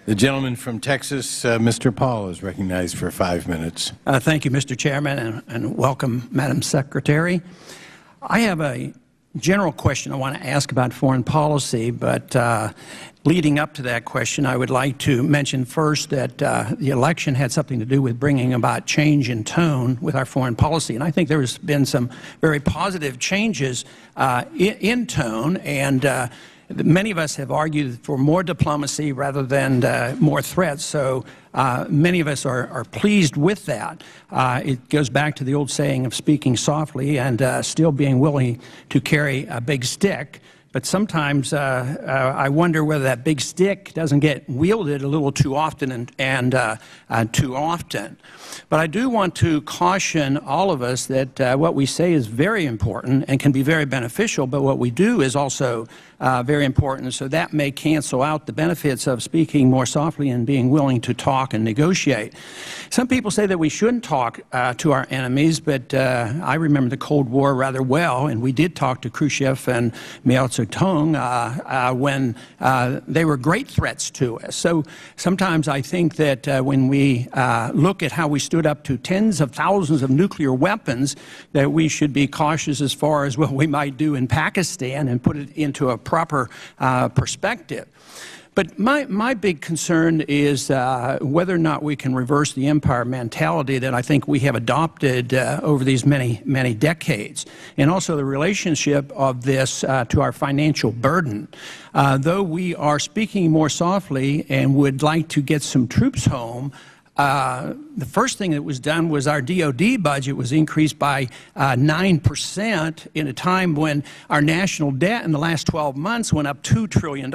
The gentleman from Texas, Mr. Paul, is recognized for 5 minutes. Thank you, Mr. Chairman, and welcome, Madam Secretary. I have a general question I want to ask about foreign policy, but leading up to that question, I would like to mention first that the election had something to do with bringing about change in tone with our foreign policy. And I think there has been some very positive changes in tone, and many of us have argued for more diplomacy rather than more threats, so many of us are pleased with that. It goes back to the old saying of speaking softly and still being willing to carry a big stick. But sometimes I wonder whether that big stick doesn't get wielded a little too often and too often. But I do want to caution all of us that what we say is very important and can be very beneficial, but what we do is also very important, so that may cancel out the benefits of speaking more softly and being willing to talk and negotiate. Some people say that we shouldn't talk to our enemies, but I remember the Cold War rather well, and we did talk to Khrushchev and Mao Zedong when they were great threats to us. So sometimes I think that when we look at how we stood up to tens of thousands of nuclear weapons, that we should be cautious as far as what we might do in Pakistan and put it into a proper perspective. But my big concern is whether or not we can reverse the empire mentality that I think we have adopted over these many decades, and also the relationship of this to our financial burden. Though we are speaking more softly and would like to get some troops home, the first thing that was done was our DOD budget was increased by 9% in a time when our national debt in the last 12 months went up $2 trillion.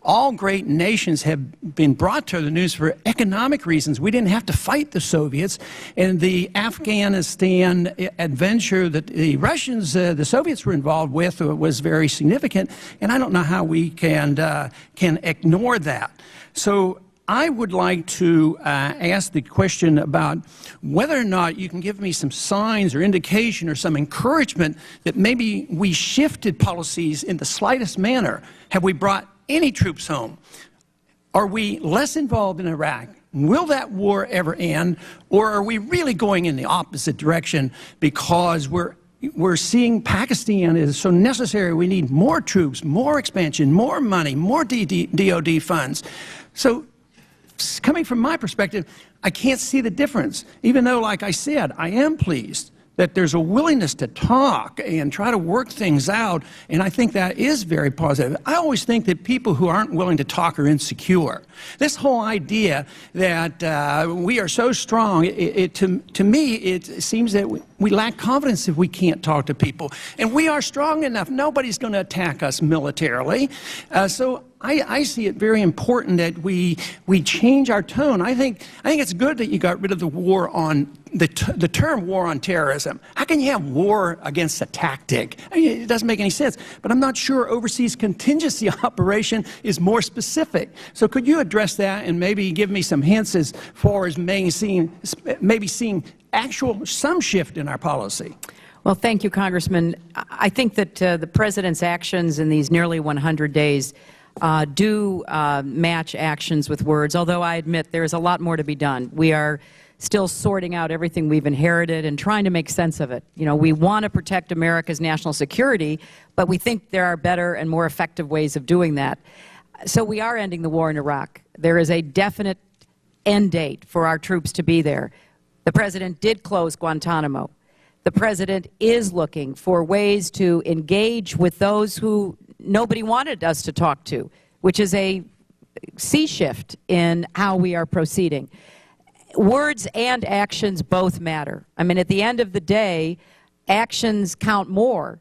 All great nations have been brought to the news for economic reasons. We didn't have to fight the Soviets, and the Afghanistan adventure that the Russians, the Soviets were involved with was very significant, and I don't know how we can ignore that. So I would like to ask the question about whether or not you can give me some signs or indication or some encouragement that maybe we shifted policies in the slightest manner. Have we brought any troops home? Are we less involved in Iraq? Will that war ever end? Or are we really going in the opposite direction because we're seeing Pakistan is so necessary? We need more troops, more expansion, more money, more DOD funds. So coming from my perspective, I can't see the difference, even though, like I said, I am pleased that there's a willingness to talk and try to work things out, and I think that is very positive. I always think that people who aren't willing to talk are insecure. This whole idea that we are so strong, to me, it seems that we lack confidence if we can't talk to people. And we are strong enough. Nobody's going to attack us militarily. So I see it very important that we change our tone. I think it's good that you got rid of the war on the term war on terrorism. How can you have war against a tactic? I mean, it doesn't make any sense. But I'm not sure overseas contingency operation is more specific. So could you address that and maybe give me some hints as far as maybe seeing some shift in our policy? Well, thank you, Congressman. I think that the President's actions in these nearly 100 days do match actions with words, although I admit there is a lot more to be done. We are still sorting out everything we've inherited and trying to make sense of it. You know, we want to protect America's national security, but we think there are better and more effective ways of doing that. So we are ending the war in Iraq. There is a definite end date for our troops to be there. The President did close Guantanamo. The President is looking for ways to engage with those who nobody wanted us to talk to, which is a sea shift in how we are proceeding. Words and actions both matter. I mean, at the end of the day, actions count more,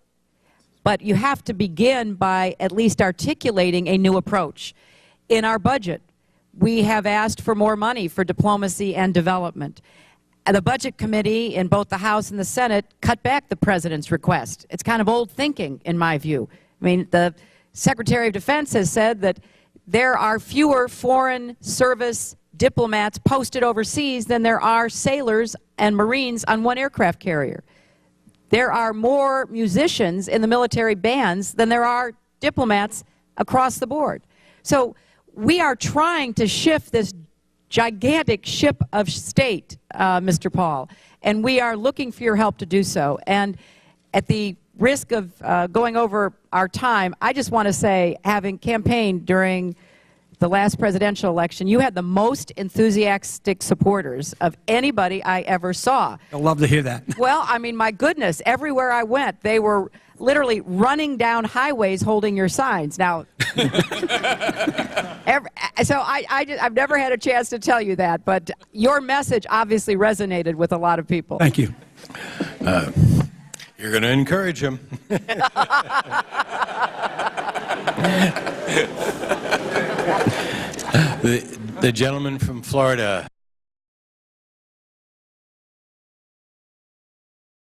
but you have to begin by at least articulating a new approach. In our budget, we have asked for more money for diplomacy and development. The Budget Committee in both the House and the Senate cut back the President's request. It's kind of old thinking, in my view. I mean, the Secretary of Defense has said that there are fewer foreign service diplomats posted overseas than there are sailors and Marines on one aircraft carrier. There are more musicians in the military bands than there are diplomats across the board. So we are trying to shift this gigantic ship of state, Mr. Paul, and we are looking for your help to do so. And at the risk of going over our time, I just want to say, having campaigned during the last presidential election, you had the most enthusiastic supporters of anybody I ever saw. I'd love to hear that. Well, I mean, my goodness, everywhere I went, they were literally running down highways holding your signs. Now, I've never had a chance to tell you that, but your message obviously resonated with a lot of people. Thank you. You're going to encourage him. The gentleman from Florida.